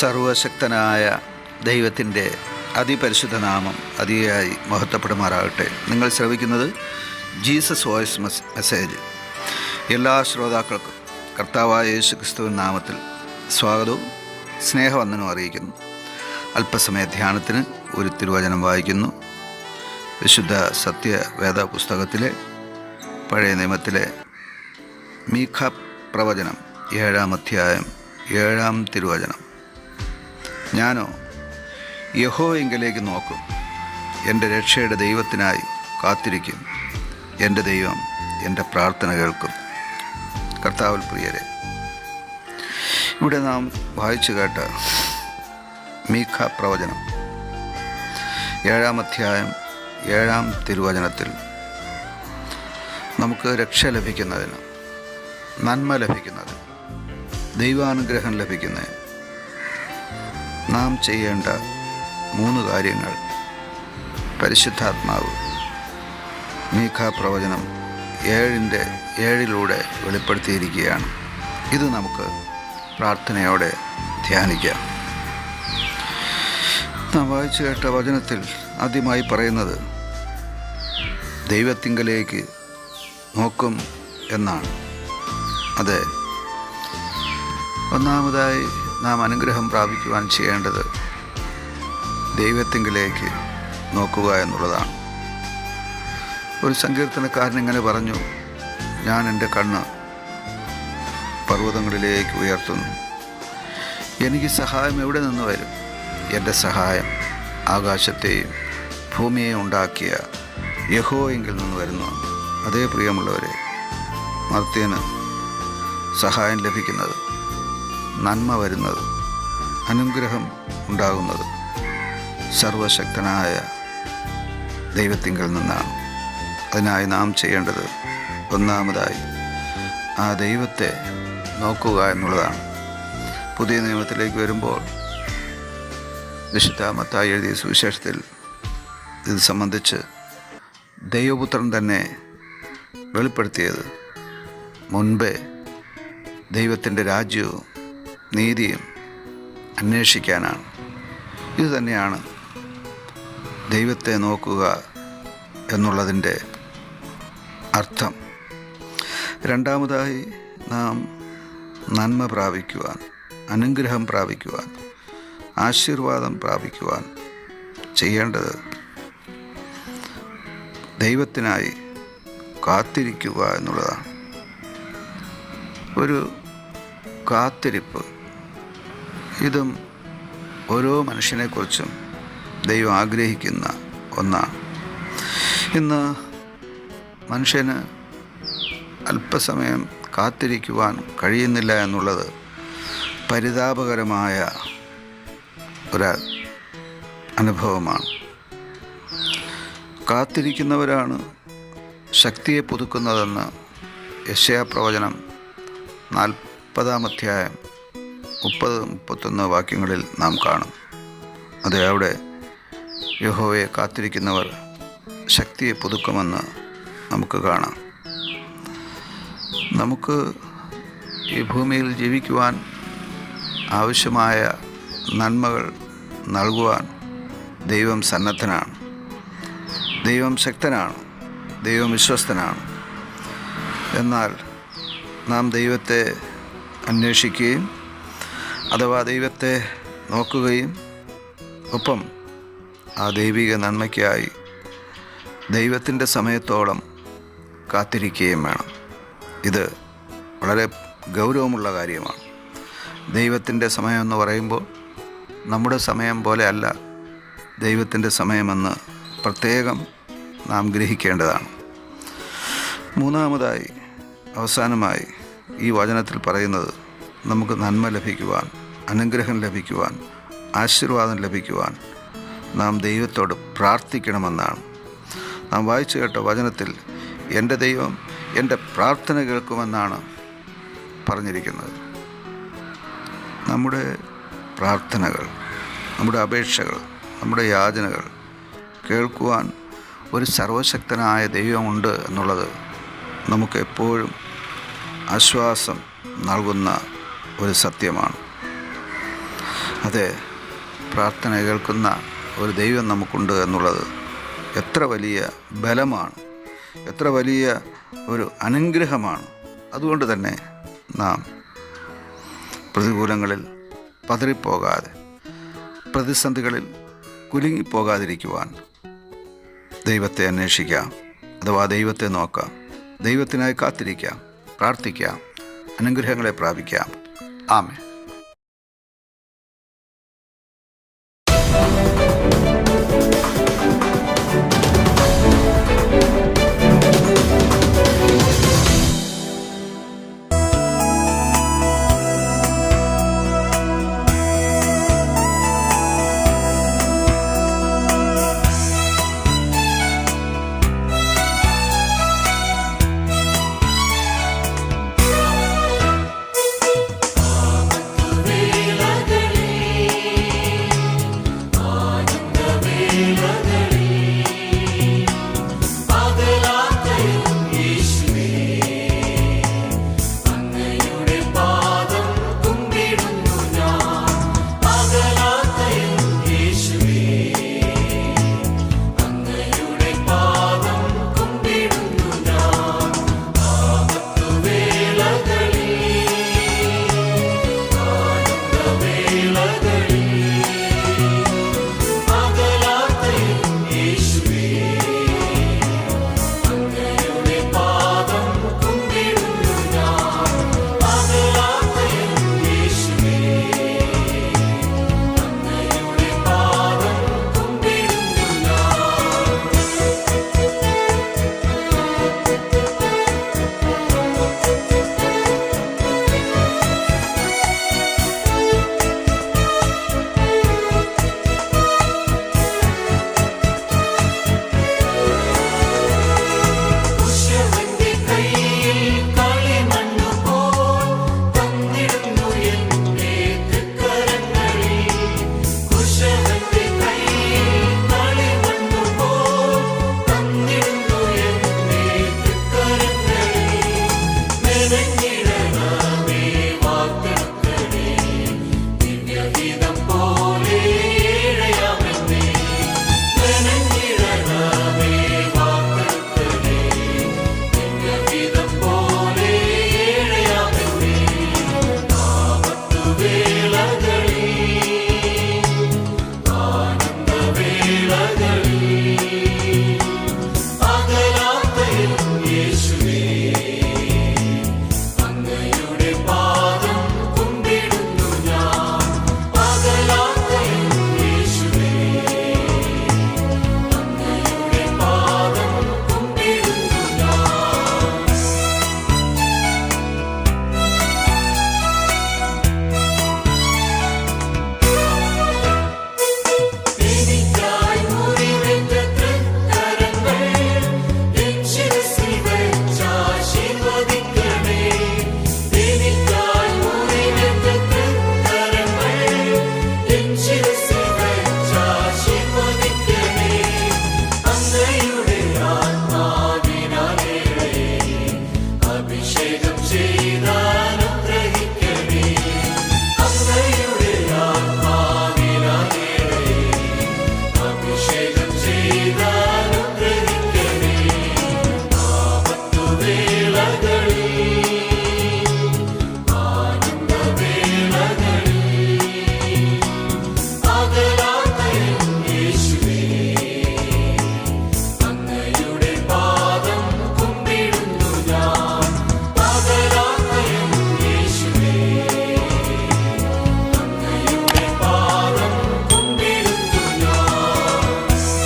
സർവശക്തനായ ദൈവത്തിൻ്റെ അതിപരിശുദ്ധ നാമം അതിയായി മഹത്വപ്പെടുമാറാകട്ടെ. നിങ്ങൾ ശ്രവിക്കുന്നത് ജീസസ് വോയിസ് മെസ്സേജ്. എല്ലാ ശ്രോതാക്കൾക്കും കർത്താവായ യേശു ക്രിസ്തുവിൻ നാമത്തിൽ സ്വാഗതവും സ്നേഹവന്ദനവും അറിയിക്കുന്നു. അല്പസമയ ധ്യാനത്തിന് ഒരു തിരുവചനം വായിക്കുന്നു. വിശുദ്ധ സത്യവേദ പുസ്തകത്തിലെ പഴയ നിയമത്തിലെ മീഖ പ്രവചനം 7-ാം അധ്യായം 7-ാം തിരുവചനം. ഞാനോ യഹോവയിങ്കലേക്ക് നോക്കും, എൻ്റെ രക്ഷയുടെ ദൈവത്തിനായി കാത്തിരിക്കും. എൻ്റെ ദൈവം എൻ്റെ പ്രാർത്ഥന കേൾക്കും. കർത്താവിൽ പ്രിയരെ, ഇവിടെ നാം വായിച്ചു കേട്ട മീഖ പ്രവചനം 7-ാം അധ്യായം 7-ാം തിരുവചനത്തിൽ നമുക്ക് രക്ഷ ലഭിക്കുന്നതിന്, നന്മ ലഭിക്കുന്നതിന്, ദൈവാനുഗ്രഹം ലഭിക്കുന്നതിന് നാം ചെയ്യേണ്ട 3 കാര്യങ്ങൾ പരിശുദ്ധാത്മാവ് മീഖ പ്രവചനം 7-ലൂടെ വെളിപ്പെടുത്തിയിരിക്കുകയാണ്. ഇത് നമുക്ക് പ്രാർത്ഥനയോടെ ധ്യാനിക്കാം. നാം വായിച്ചു കേട്ട വചനത്തിൽ ആദ്യമായി പറയുന്നത് ദൈവത്തിങ്കലേക്ക് നോക്കും എന്നാണ്. അതെ, ഒന്നാമതായി നാം അനുഗ്രഹം പ്രാപിക്കുവാൻ ചെയ്യേണ്ടത് ദൈവത്തിങ്കലേക്ക് നോക്കുക എന്നുള്ളതാണ്. ഒരു സങ്കീർത്തനക്കാരൻ ഇങ്ങനെ പറഞ്ഞു, ഞാൻ എൻ്റെ കണ്ണ് പർവ്വതങ്ങളിലേക്ക് ഉയർത്തുന്നു. എനിക്ക് സഹായം എവിടെ നിന്ന് വരും? എൻ്റെ സഹായം ആകാശത്തെയും ഭൂമിയെയും ഉണ്ടാക്കിയ യഹോവയിൽ നിന്ന് വരുന്നു. അതേ പ്രിയമുള്ളവരെ, മർത്യന് സഹായം ലഭിക്കുന്നത്, നന്മ വരുന്നത്, അനുഗ്രഹം ഉണ്ടാകുന്നത് സർവശക്തനായ ദൈവത്തിങ്കൽ നിന്നാണ്. അതിനായി നാം ചെയ്യേണ്ടത് ഒന്നാമതായി ആ ദൈവത്തെ നോക്കുക എന്നുള്ളതാണ്. പുതിയ നിയമത്തിലേക്ക് വരുമ്പോൾ വിശുദ്ധ മത്തായി എഴുതിയ സുവിശേഷത്തിൽ ഇത് സംബന്ധിച്ച് ദൈവപുത്രൻ തന്നെ വെളിപ്പെടുത്തിയത് മുൻപേ ദൈവത്തിൻ്റെ രാജ്യവും നീതിയും അന്വേഷിക്കാനാണ്. ഇതുതന്നെയാണ് ദൈവത്തെ നോക്കുക എന്നുള്ളതിൻ്റെ അർത്ഥം. രണ്ടാമതായി നാം നന്മ പ്രാപിക്കുവാൻ, അനുഗ്രഹം പ്രാപിക്കുവാൻ, ആശീർവാദം പ്രാപിക്കുവാൻ ചെയ്യേണ്ടത് ദൈവത്തിനായി കാത്തിരിക്കുക എന്നുള്ളതാണ്. ഒരു കാത്തിരിപ്പ്, ഇതും ഓരോ മനുഷ്യനെക്കുറിച്ചും ദൈവം ആഗ്രഹിക്കുന്ന ഒന്നാണ്. ഇന്ന് മനുഷ്യന് അല്പസമയം കാത്തിരിക്കുവാൻ കഴിയുന്നില്ല എന്നുള്ളത് പരിതാപകരമായ ഒരു അനുഭവമാണ്. കാത്തിരിക്കുന്നവരാണ് ശക്തിയെ പുതുക്കുന്നതെന്ന് യെശയ്യാ പ്രവചനം 40-ാം അധ്യായം 30-31 വാക്യങ്ങളിൽ നാം കാണും. അത് അവിടെ യഹോവയെ കാത്തിരിക്കുന്നവർ ശക്തിയെ പുതുക്കുമെന്ന് നമുക്ക് കാണാം. നമുക്ക് ഈ ഭൂമിയിൽ ജീവിക്കുവാൻ ആവശ്യമായ നന്മകൾ നൽകുവാൻ ദൈവം സന്നദ്ധനാണ്. ദൈവം ശക്തനാണ്, ദൈവം വിശ്വസ്തനാണ്. എന്നാൽ നാം ദൈവത്തെ അന്വേഷിക്കുകയും അഥവാ ദൈവത്തെ നോക്കുകയും ഒപ്പം ആ ദൈവിക നന്മയ്ക്കായി ദൈവത്തിൻ്റെ സമയത്തോളം കാത്തിരിക്കുകയും വേണം. ഇത് വളരെ ഗൗരവമുള്ള കാര്യമാണ്. ദൈവത്തിൻ്റെ സമയമെന്ന് പറയുമ്പോൾ നമ്മുടെ സമയം പോലെ അല്ല ദൈവത്തിൻ്റെ സമയമെന്ന് പ്രത്യേകം നാം ഗ്രഹിക്കേണ്ടതാണ്. മൂന്നാമതായി, അവസാനമായി ഈ വചനത്തിൽ പറയുന്നത് നമുക്ക് നന്മ ലഭിക്കുവാൻ, അനുഗ്രഹം ലഭിക്കുവാൻ, ആശീർവാദം ലഭിക്കുവാൻ നാം ദൈവത്തോട് പ്രാർത്ഥിക്കണമെന്നാണ്. നാം വായിച്ചു കേട്ട വചനത്തിൽ എൻ്റെ ദൈവം എൻ്റെ പ്രാർത്ഥന കേൾക്കുമെന്നാണ് പറഞ്ഞിരിക്കുന്നത്. നമ്മുടെ പ്രാർത്ഥനകൾ, നമ്മുടെ അപേക്ഷകൾ, നമ്മുടെ യാചനകൾ കേൾക്കുവാൻ ഒരു സർവശക്തനായ ദൈവമുണ്ട് എന്നുള്ളത് നമുക്ക് എപ്പോഴും ആശ്വാസം നൽകുന്ന ഒരു സത്യമാണ്. അതെ, പ്രാർത്ഥന കേൾക്കുന്ന ഒരു ദൈവം നമുക്കുണ്ട് എന്നുള്ളത് എത്ര വലിയ ബലമാണ്, എത്ര വലിയ ഒരു അനുഗ്രഹമാണ്. അതുകൊണ്ട് തന്നെ നാം പ്രതികൂലങ്ങളിൽ പതറിപ്പോകാതെ, പ്രതിസന്ധികളിൽ കുലുങ്ങിപ്പോകാതിരിക്കുവാൻ ദൈവത്തെ അന്വേഷിക്കാം, അഥവാ ദൈവത്തെ നോക്കാം, ദൈവത്തിനായി കാത്തിരിക്കാം, പ്രാർത്ഥിക്കാം, അനുഗ്രഹങ്ങളെ പ്രാപിക്കാം. ആമേൻ.